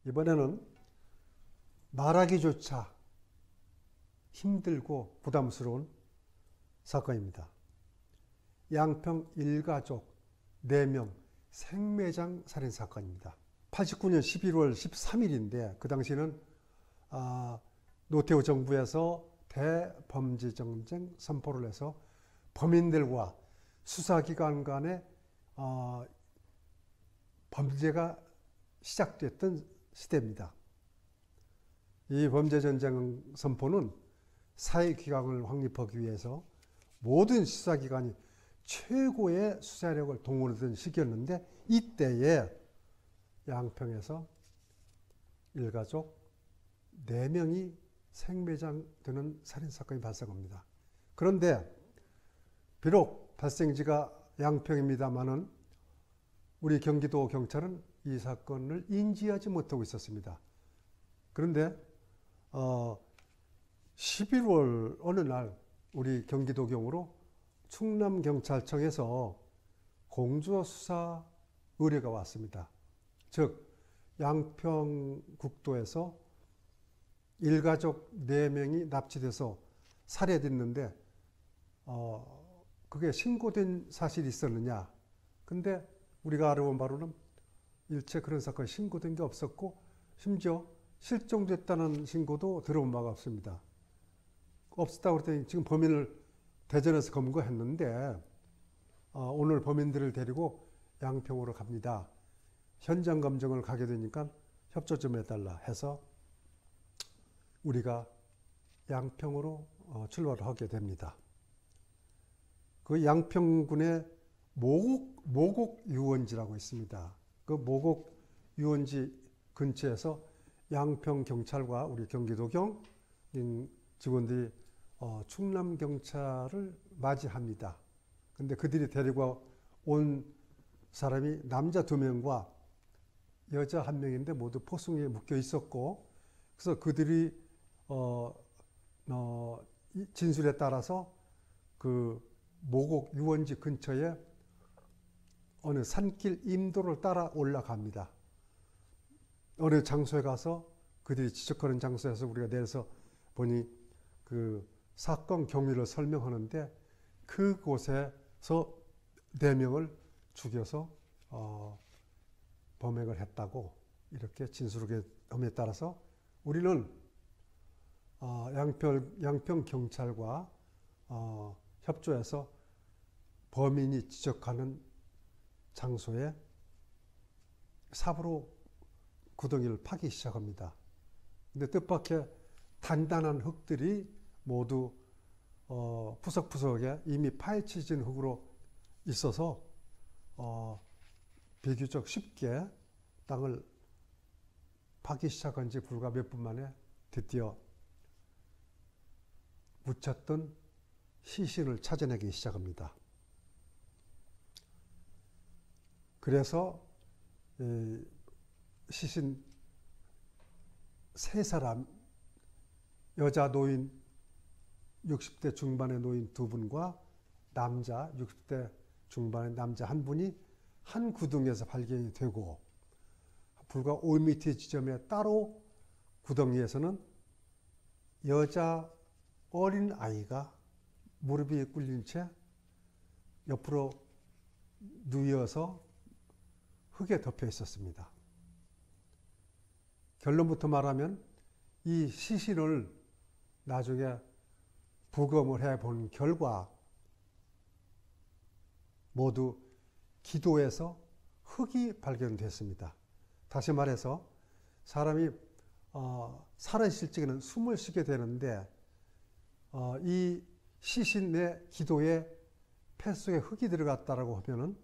이번에는 말하기조차 힘들고 부담스러운 사건입니다. 양평 일가족 4명 생매장 살인 사건입니다. 89년 11월 13일인데 그 당시에는 노태우 정부에서 대범죄정쟁 선포를 해서 범인들과 수사기관 간의 범죄가 시작됐던 시대입니다. 이 범죄전쟁 선포는 사회기강을 확립하기 위해서 모든 수사기관이 최고의 수사력을 동원하던 시기였는데 이때에 양평에서 일가족 4명이 생매장되는 살인사건이 발생합니다. 그런데 비록 발생지가 양평입니다마는 우리 경기도 경찰은 이 사건을 인지하지 못하고 있었습니다. 그런데 11월 어느 날 우리 경기도경으로 충남경찰청에서 공조수사 의뢰가 왔습니다. 즉 양평국도에서 일가족 4명이 납치돼서 살해됐는데 그게 신고된 사실이 있었느냐. 근데 우리가 알아본 바로는 일체 그런 사건이 신고된 게 없었고 심지어 실종됐다는 신고도 들어온 바가 없습니다. 없었다고 그랬더니 지금 범인을 대전에서 검거했는데 오늘 범인들을 데리고 양평으로 갑니다. 현장 검증을 가게 되니까 협조 좀 해달라 해서 우리가 양평으로 출발을 하게 됩니다. 그 양평군의 모곡 유원지라고 있습니다. 그 모곡 유원지 근처에서 양평 경찰과 우리 경기도경 직원들이 충남경찰을 맞이합니다. 근데 그들이 데리고 온 사람이 남자 2명과 여자 1명인데 모두 포승에 묶여 있었고, 그래서 그들이 진술에 따라서 그 모곡 유원지 근처에 어느 산길 임도를 따라 올라갑니다. 어느 장소에 가서 그들이 지적하는 장소에서 우리가 내려서 보니 그 사건 경위를 설명하는데 그곳에서 4명을 죽여서 범행을 했다고 이렇게 진술함에 따라서 우리는 양평 경찰과 협조해서 범인이 지적하는 장소에 삽으로 구덩이를 파기 시작합니다. 근데 뜻밖의 단단한 흙들이 모두 푸석푸석에 이미 파헤쳐진 흙으로 있어서 비교적 쉽게 땅을 파기 시작한 지 불과 몇 분 만에 드디어 묻혔던 시신을 찾아내기 시작합니다. 그래서 시신 3사람, 여자 노인 60대 중반의 노인 2분과 남자 60대 중반의 남자 1분이 한 구덩이에서 발견이 되고, 불과 5m 지점에 따로 구덩이에서는 여자 어린 아이가 무릎이 꿇린 채 옆으로 누워서 흙에 덮여 있었습니다. 결론부터 말하면 이 시신을 나중에 부검을 해본 결과 모두 기도에서 흙이 발견됐습니다. 다시 말해서 사람이 살아있을 적에는 숨을 쉬게 되는데 이 시신의 기도에 폐 속에 흙이 들어갔다라고 하면은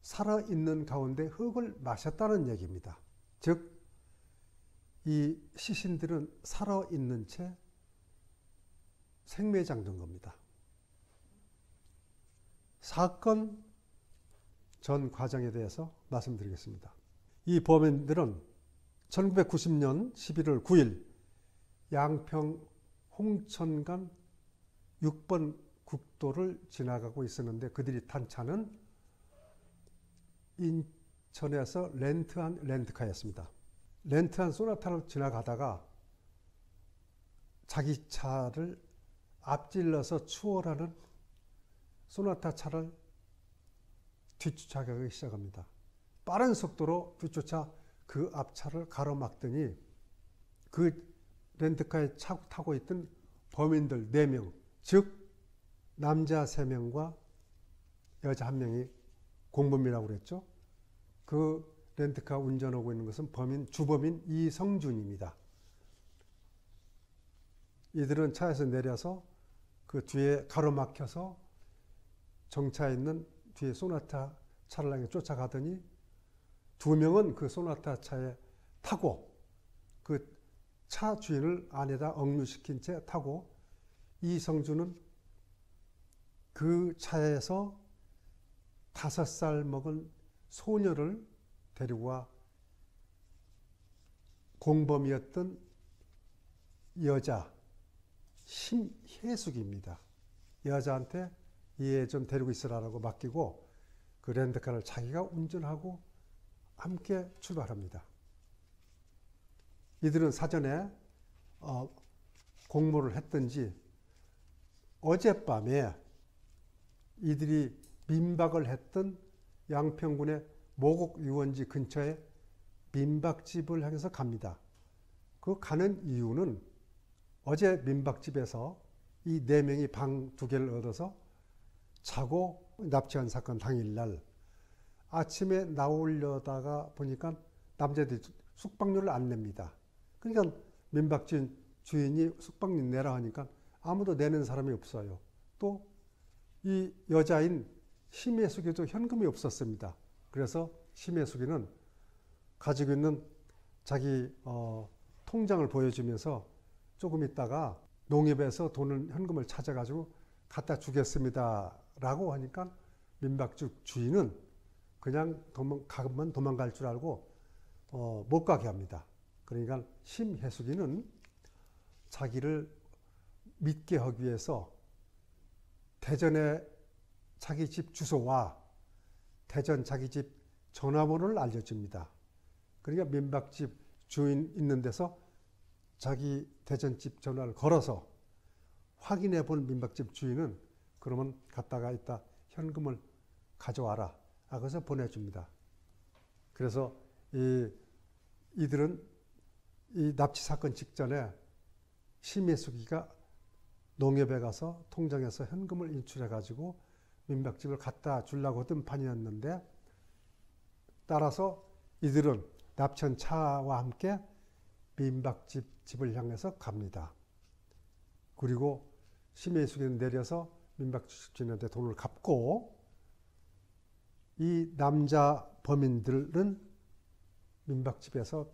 살아있는 가운데 흙을 마셨다는 얘기입니다. 즉 이 시신들은 살아있는 채 생매장된 겁니다. 사건 전 과정에 대해서 말씀드리겠습니다. 이 범인들은 1990년 11월 9일 양평 홍천간 6번 국도를 지나가고 있었는데 그들이 탄 차는 인천에서 렌트한 렌트카였습니다. 렌트한 소나타를 지나가다가 자기 차를 앞질러서 추월하는 소나타 차를 뒤쫓아가기 시작합니다. 빠른 속도로 뒤쫓아 그 앞차를 가로막더니 그 렌트카에 타고 있던 범인들 4명, 즉 남자 3명과 여자 1명이 공범이라고 그랬죠. 그 렌트카 운전하고 있는 것은 주범인 이성준입니다. 이들은 차에서 내려서 그 뒤에 가로막혀서 정차해 있는 뒤에 소나타 차를 향해 쫓아가더니 2명은 그 소나타 차에 타고 그 차 주인을 안에다 억류시킨 채 타고 이성준은 그 차에서 5살 먹은 소녀를 데리고 와 공범이었던 여자 심혜숙입니다. 여자한테 얘 좀 데리고 있으라고 맡기고 그 렌트카를 자기가 운전하고 함께 출발합니다. 이들은 사전에 공모를 했던지 어젯밤에 이들이 민박을 했던 양평군의 모곡 유원지 근처에 민박집을 향해서 갑니다. 그 가는 이유는 어제 민박집에서 이 4명이 방 2개를 얻어서 자고 납치한 사건 당일날 아침에 나오려다가 보니까 남자들이 숙박료를 안 냅니다. 그러니까 민박집 주인이 숙박료 내라 하니까 아무도 내는 사람이 없어요. 또 이 여자인 심혜숙에도 현금이 없었습니다. 그래서 심혜숙이는 가지고 있는 자기 통장을 보여주면서 조금 있다가 농협에서 현금을 찾아가지고 갖다 주겠습니다 라고 하니까 민박집 주인은 그냥 가면 도망갈 줄 알고 못 가게 합니다. 그러니까 심혜숙이는 자기를 믿게 하기 위해서 대전의 자기 집 주소와 대전 자기 집 전화번호를 알려줍니다. 그러니까 민박집 주인 있는 데서 자기 대전집 전화를 걸어서 확인해 본 민박집 주인은 그러면 갔다가 이따 현금을 가져와라 하고서 보내줍니다. 그래서 이들은 이 납치 사건 직전에 심혜숙이가 농협에 가서 통장에서 현금을 인출해 가지고 민박집을 갖다 주려고 하던 판이었는데 따라서 이들은 납치한 차와 함께 민박집을 향해서 갑니다. 그리고 심혜숙이는 내려서 민박집 주인한테 돈을 갚고 이 남자 범인들은 민박집에서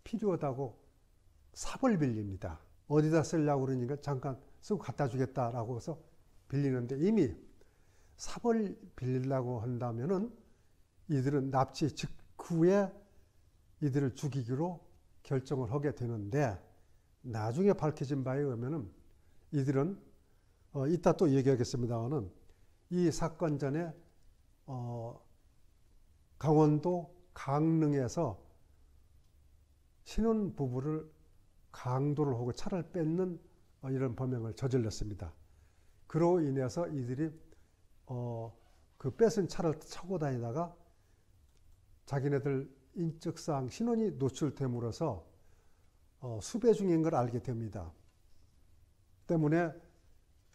필요하다고 삽을 빌립니다. 어디다 쓰려고 그러니까 잠깐 쓰고 갖다 주겠다라고 해서 빌리는데 이미 삽을 빌리려고 한다면은 이들은 납치 직후에 이들을 죽이기로 결정을 하게 되는데 나중에 밝혀진 바에 의하면은 이들은 이따 또 얘기하겠습니다만은 이 사건 전에 강원도 강릉에서 신혼 부부를 강도를 하고 차를 뺏는 이런 범행을 저질렀습니다. 그로 인해서 이들이 그 뺏은 차를 타고 다니다가 자기네들 인적사항 신원이 노출됨으로써 수배 중인 걸 알게 됩니다. 때문에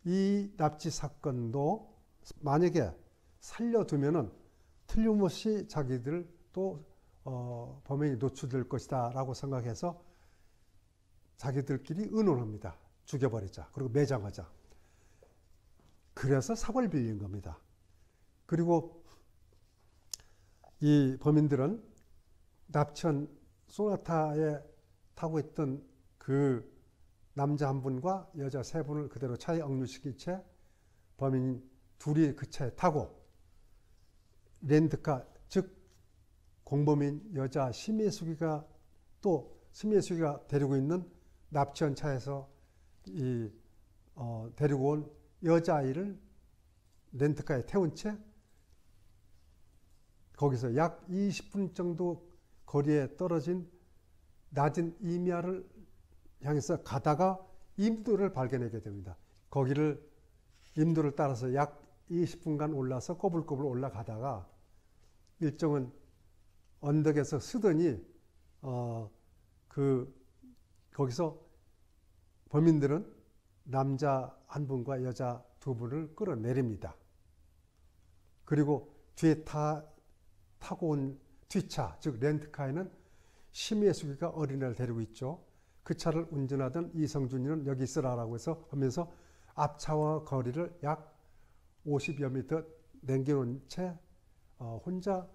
이 납치 사건도 만약에 살려두면은 틀림없이 자기들 또 범행이 노출될 것이다 라고 생각해서 자기들끼리 의논합니다. 죽여버리자. 그리고 매장하자. 그래서 삽을 빌린 겁니다. 그리고 이 범인들은 납치한 소나타에 타고 있던 그 남자 한 분과 여자 3분을 그대로 차에 억류시킨 채 범인 둘이 그 차에 타고 렌트카, 즉 공범인 여자 심혜숙이가 데리고 있는 납치한 차에서 데리고 온 여자아이를 렌트카에 태운 채 거기서 약 20분 정도 거리에 떨어진 낮은 임야를 향해서 가다가 임도를 발견하게 됩니다. 거기를 임도를 따라서 약 20분간 올라서 꼬불꼬불 올라가다가 일정은 언덕에서 쓰더니 거기서 범인들은 남자 한 분과 여자 두 분을 끌어내립니다. 그리고 뒤에 타고 온 뒷차, 즉 렌트카에는 심혜숙이가 어린애를 데리고 있죠. 그 차를 운전하던 이성준이는 여기 있으라라고 해서 하면서 앞차와 거리를 약 50여 미터 남겨놓은 채 혼자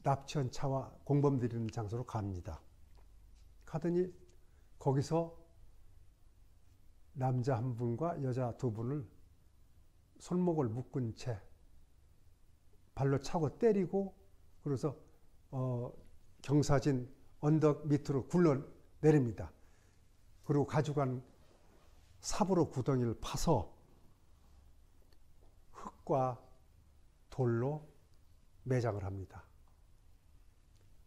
납치한 차와 공범들이 있는 장소로 갑니다. 가더니 거기서 남자 한 분과 여자 두 분을 손목을 묶은 채 발로 차고 때리고 그래서 경사진 언덕 밑으로 굴러 내립니다. 그리고 가져간 삽으로 구덩이를 파서 흙과 돌로 매장을 합니다.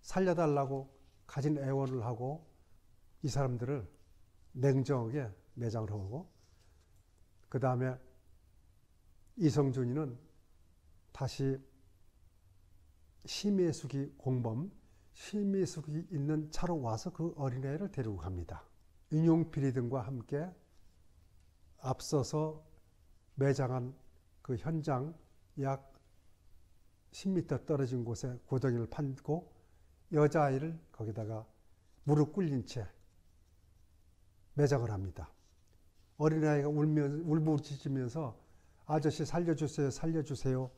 살려달라고 가진 애원을 하고 이 사람들을 냉정하게 매장을 하고 그 다음에 이성준이는 다시 심혜숙이 공범, 심혜숙이 있는 차로 와서 그 어린애를 데리고 갑니다. 인용필이 등과 함께 앞서서 매장한 그 현장 약 10m 떨어진 곳에 구덩이를 파고 여자아이를 거기다가 무릎 꿇린 채 매장을 합니다. 어린아이가 울부짖으면서 아저씨 살려주세요, 살려주세요.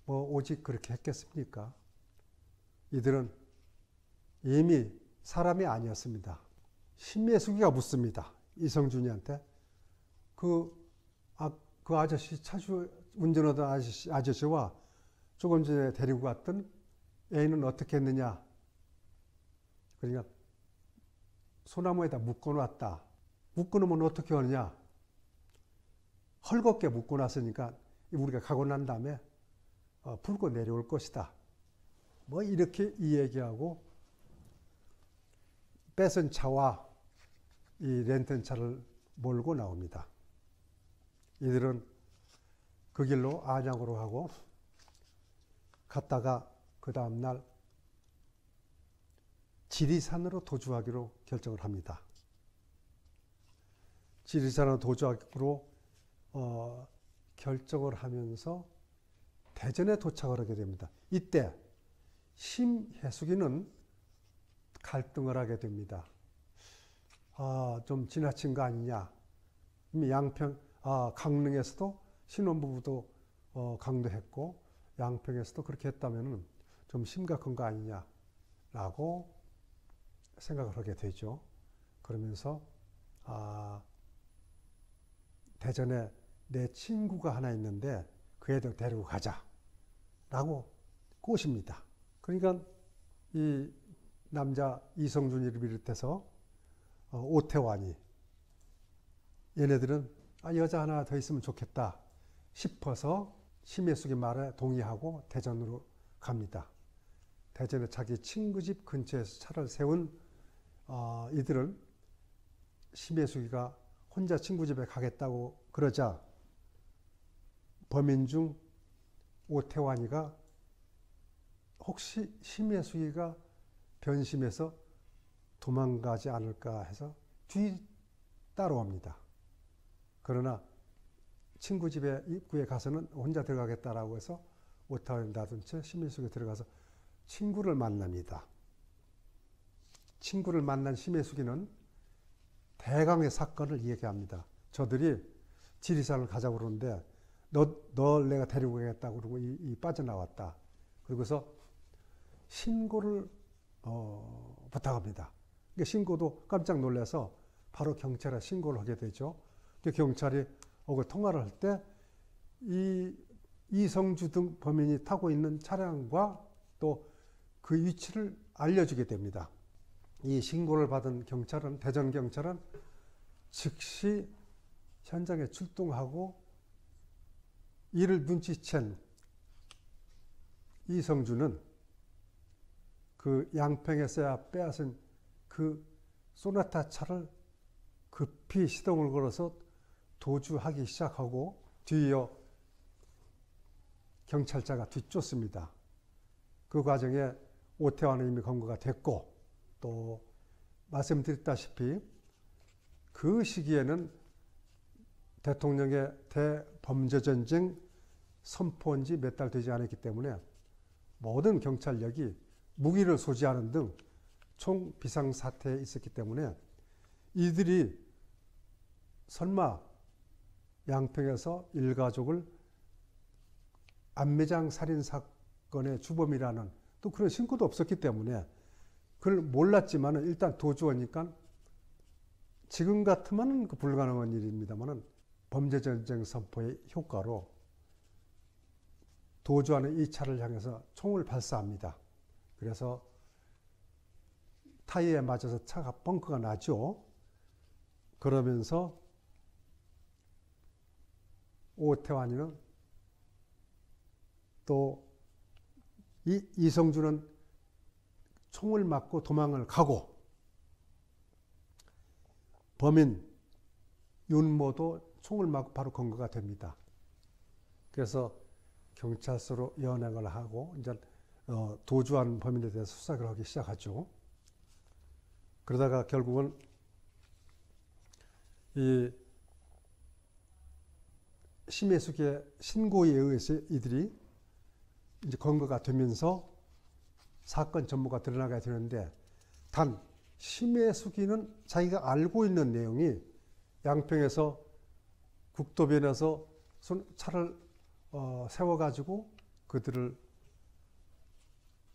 뭐 오직 그렇게 했겠습니까? 이들은 이미 사람이 아니었습니다. 심혜숙이가 묻습니다. 이성준이한테 그 아저씨 운전하던 아저씨와 조금 전에 데리고 갔던 애인은 어떻게 했느냐? 그러니까 소나무에다 묶어놨다. 묶어놓으면 어떻게 하느냐? 헐겁게 묶어놨으니까 우리가 가고 난 다음에 풀고 내려올 것이다. 뭐 이렇게 이야기하고 뺏은 차와 이 렌턴 차를 몰고 나옵니다. 이들은 그 길로 안양으로 가고 갔다가 그 다음날 지리산으로 도주하기로 결정을 합니다. 지리산으로 도주하기로 결정을 하면서 대전에 도착을 하게 됩니다. 이때 심혜숙이는 갈등을 하게 됩니다. 좀 지나친 거 아니냐. 이미 강릉에서도 신혼부부도 강도했고 양평에서도 그렇게 했다면 좀 심각한 거 아니냐라고 생각을 하게 되죠. 그러면서 대전에 내 친구가 하나 있는데 그 애들 데리고 가자라고 꼬십니다. 그러니까 이 남자 이성준이를 비롯해서 오태환이 얘네들은 여자 하나 더 있으면 좋겠다 싶어서 심혜숙의 말에 동의하고 대전으로 갑니다. 대전에 자기 친구 집 근처에서 차를 세운 이들은 심혜숙이가 혼자 친구 집에 가겠다고 그러자 범인 중 오태환이가 혹시 심혜숙이가 변심해서 도망가지 않을까 해서 따라옵니다. 그러나 친구 집에 입구에 가서는 혼자 들어가겠다라고 해서 오태환이 놔둔 채 심혜숙이 들어가서 친구를 만납니다. 친구를 만난 심혜숙이는 대강의 사건을 이야기합니다. 저들이 지리산을 가자고 그러는데 널 내가 데리고 가겠다고 그러고 빠져나왔다. 그러고서 신고를 부탁합니다. 신고도 깜짝 놀라서 바로 경찰에 신고를 하게 되죠. 경찰이 통화를 할 때 이성주 등 범인이 타고 있는 차량과 또 그 위치를 알려주게 됩니다. 이 신고를 받은 경찰은 대전 경찰은 즉시 현장에 출동하고 이를 눈치챈 이성주는 그 양평에서야 빼앗은 그 소나타 차를 급히 시동을 걸어서 도주하기 시작하고 뒤이어 경찰차가 뒤쫓습니다. 그 과정에 오태환은 이미 검거가 됐고, 또 말씀드렸다시피 그 시기에는 대통령의 대범죄전쟁 선포한 지 몇 달 되지 않았기 때문에 모든 경찰력이 무기를 소지하는 등 총 비상사태에 있었기 때문에 이들이 설마 양평에서 일가족을 안매장 살인 사건의 주범이라는 또 그런 신고도 없었기 때문에 그걸 몰랐지만 일단 도주하니까 지금 같으면 그 불가능한 일입니다만 범죄전쟁 선포의 효과로 도주하는 이 차를 향해서 총을 발사합니다. 그래서 타이어에 맞아서 차가 벙커가 나죠. 그러면서 오태환이는 또 이성준은 총을 맞고 도망을 가고 범인 윤모도 총을 맞고 바로 검거가 됩니다. 그래서 경찰서로 연행을 하고 이제 도주한 범인에 대해서 수사를 하기 시작하죠. 그러다가 결국은 이 심혜숙의 신고에 의해서 이들이 이제 검거가 되면서 사건 전모가 드러나게 되는데, 단 심혜숙이는 자기가 알고 있는 내용이 양평에서 국도변에서 차를 세워가지고 그들을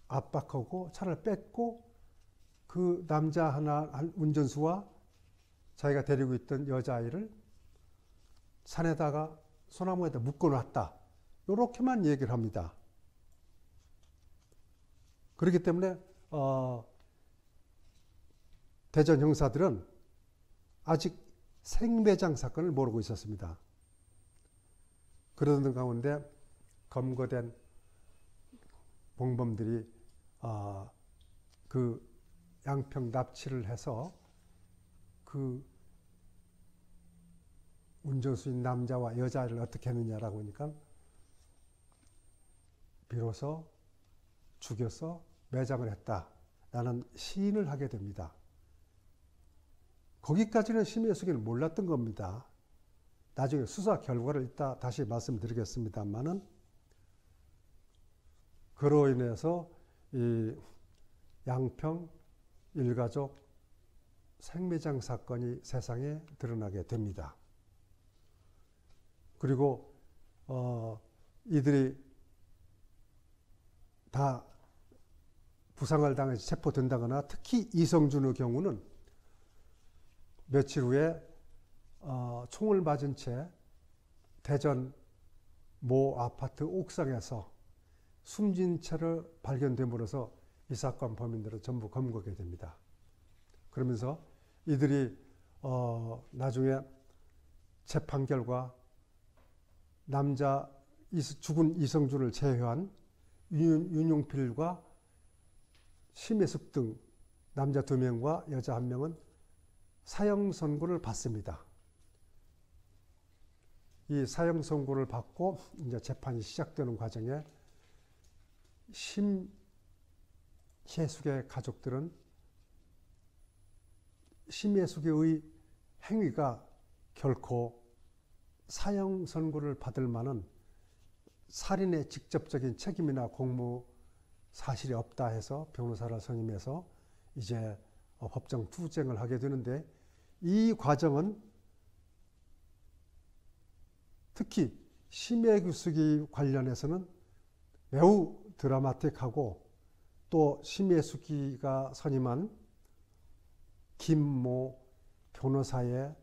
압박하고 차를 뺏고 그 남자 하나 운전수와 자기가 데리고 있던 여자아이를 산에다가 소나무에다 묶어놨다, 이렇게만 얘기를 합니다. 그렇기 때문에 대전 형사들은 아직 생매장 사건을 모르고 있었습니다. 그러던 가운데 검거된 공범들이 그 양평 납치를 해서 그 운전수인 남자와 여자를 어떻게 했느냐라고 하니까 비로소 죽여서 매장을 했다라는 시인을 하게 됩니다. 거기까지는 심혜숙이는 몰랐던 겁니다. 나중에 수사 결과를 이따 다시 말씀드리겠습니다만은, 그로 인해서 이 양평 일가족 생매장 사건이 세상에 드러나게 됩니다. 그리고 이들이 다 부상을 당해서 체포된다거나, 특히 이성준의 경우는 며칠 후에 총을 맞은 채 대전 모 아파트 옥상에서 숨진 채로 발견됨으로써 이 사건 범인들은 전부 검거게 됩니다. 그러면서 이들이 나중에 재판 결과 남자 죽은 이성준을 제외한 윤용필과 심혜숙 등 남자 2명과 여자 1명은 사형 선고를 받습니다. 이 사형 선고를 받고 이제 재판이 시작되는 과정에 심혜숙의 가족들은 심혜숙의 행위가 결코 사형 선고를 받을 만한 살인의 직접적인 책임이나 공모 사실이 없다 해서 변호사를 선임해서 이제 법정 투쟁을 하게 되는데, 이 과정은 특히 심혜숙이 관련해서는 매우 드라마틱하고, 또 심혜숙이가 선임한 김모 변호사의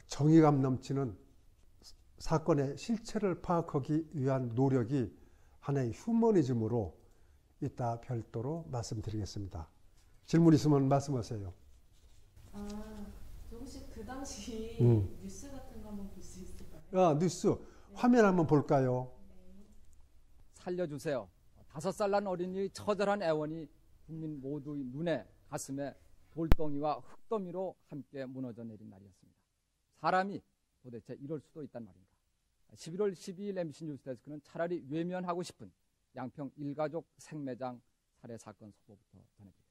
정의감 넘치는 사건의 실체를 파악하기 위한 노력이 하나의 휴머니즘으로 이따 별도로 말씀드리겠습니다. 질문 있으면 말씀하세요. 혹시 그 당시 뉴스 같은 거 한번 볼 수 있을까요? 뉴스 화면 한번 볼까요? 네. 살려주세요. 5살 난 어린이 처절한 애원이 국민 모두의 눈에 가슴에 돌덩이와 흙더미로 함께 무너져 내린 날이었습니다. 사람이 도대체 이럴 수도 있단 말인가. 11월 12일 MBC 뉴스데스크는 차라리 외면하고 싶은 양평 일가족 생매장 살해 사건 소보부터 전해드리겠습니다.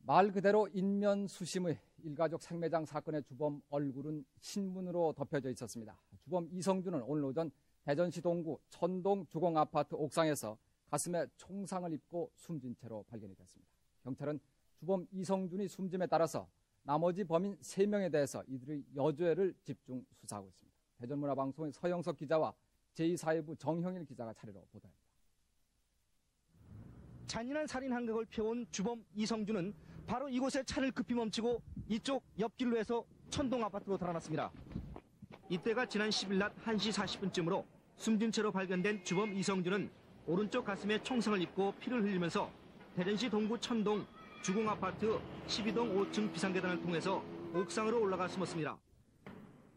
말 그대로 인면수심의 일가족 생매장 사건의 주범 얼굴은 신문으로 덮여져 있었습니다. 주범 이성준은 오늘 오전 대전시 동구 천동 주공아파트 옥상에서 가슴에 총상을 입고 숨진 채로 발견이 됐습니다. 경찰은 주범 이성준이 숨짐에 따라서 나머지 범인 3명에 대해서 이들의 여죄를 집중 수사하고 있습니다. 대전문화방송의 서영석 기자와 제2사회부 정형일 기자가 차례로 보도합니다. 잔인한 살인 행각을 펴온 주범 이성준은 바로 이곳에 차를 급히 멈추고 이쪽 옆길로 해서 천동 아파트로 달아났습니다. 이때가 지난 10일 낮 1시 40분쯤으로 숨진 채로 발견된 주범 이성준은 오른쪽 가슴에 총상을 입고 피를 흘리면서 대전시 동구 천동 주공아파트 12동 5층 비상계단을 통해서 옥상으로 올라가 숨었습니다.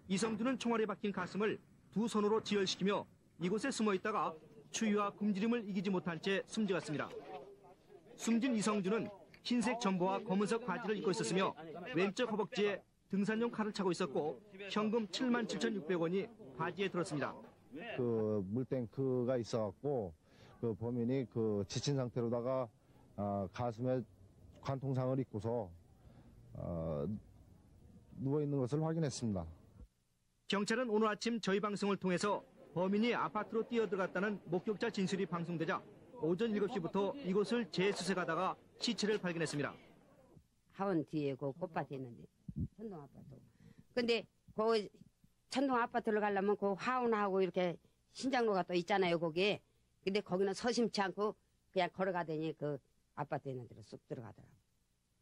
이성준은 총알이 박힌 가슴을 두 손으로 지혈시키며 이곳에 숨어 있다가 추위와 굶주림을 이기지 못한 채 숨져갔습니다. 숨진 이성준은 흰색 점퍼와 검은색 바지를 입고 있었으며 왼쪽 허벅지에 등산용 칼을 차고 있었고 현금 77,600원이 바지에 들었습니다. 그 물탱크가 있어갖고 그 범인이 그 지친 상태로다가 가슴에 관통상을 입고서 누워 있는 것을 확인했습니다. 경찰은 오늘 아침 저희 방송을 통해서 범인이 아파트로 뛰어들어갔다는 목격자 진술이 방송되자 오전 7시부터 이곳을 재수색하다가 시체를 발견했습니다. 하원 뒤에 그 꽃밭이 있는데 천동 아파트. 근데 그 천동 아파트를 가려면 그 화원하고 이렇게 신장로가 또 있잖아요 거기에. 근데 거기는 서심치 않고 그냥 걸어가더니 그 아파트에 있는 데로 쑥 들어가더라고.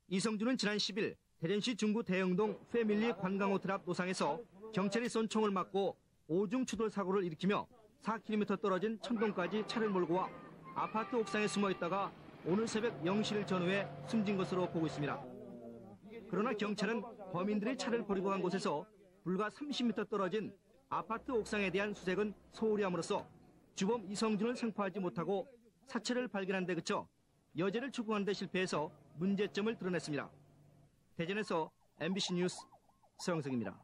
이성준은 지난 10일 대전시 중구 대영동 패밀리 관광호텔 앞 노상에서 경찰이 쏜 총을 맞고 오중 추돌 사고를 일으키며 4km 떨어진 천동까지 차를 몰고 와 아파트 옥상에 숨어 있다가 오늘 새벽 0시를 전후에 숨진 것으로 보고 있습니다. 그러나 경찰은 범인들이 차를 버리고 간 곳에서 불과 30m 떨어진 아파트 옥상에 대한 수색은 소홀히 함으로써 주범 이성준을 생포하지 못하고 사체를 발견한 데 그쳐 여죄를 추구하는 데 실패해서 문제점을 드러냈습니다. 대전에서 MBC 뉴스 서영석입니다.